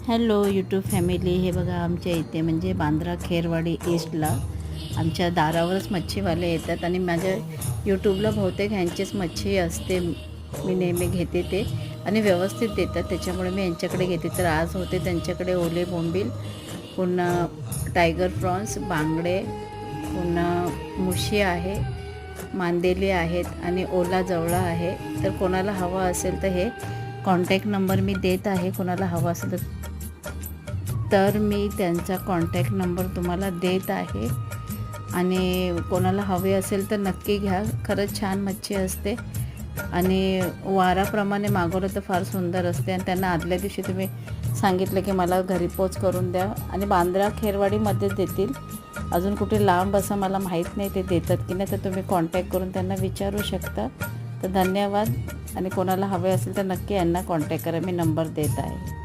Hello YouTube family. हे बघा, आमच्या इथे म्हणजे बांद्रा खेरवाडी ईस्टला आमच्या दारावरच मच्छीवाले येतात आणि माझ्या यूट्यूबला बहुतेक ह्यांचीच मच्छी असते. मी नेहमी घेते ते आणि व्यवस्थित देतात, त्याच्यामुळे मी यांच्याकडे घेते. तर आज होते त्यांच्याकडे ओले बोंबील, पुन्हा टायगर प्रॉन्स, बांगडे, पुन्हा मुशी आहे, मांदेली आहेत आणि ओला जवळा आहे. तर कोणाला हवा असेल तर हे कॉन्टॅक्ट नंबर मी देत आहे. कोणाला हवा असेल तर मी त्यांचा कॉन्टॅक्ट नंबर तुम्हाला देत आहे आणि कोणाला हवे असेल तर नक्की घ्या. खरंच छान मच्छी असते आणि वाराप्रमाणे मागवलं तर फार सुंदर असते. आणि त्यांना आदल्या दिवशी तुम्ही सांगितलं की मला घरी पोच करून द्या आणि बांद्रा खेरवाडीमध्येच देतील. अजून कुठे लांब असं मला माहीत नाही ते देतात की नाही, तर तुम्ही कॉन्टॅक्ट करून त्यांना विचारू शकता. तर धन्यवाद. आणि कोणाला हवे असेल तर नक्की यांना कॉन्टॅक्ट करा, मी नंबर देत आहे.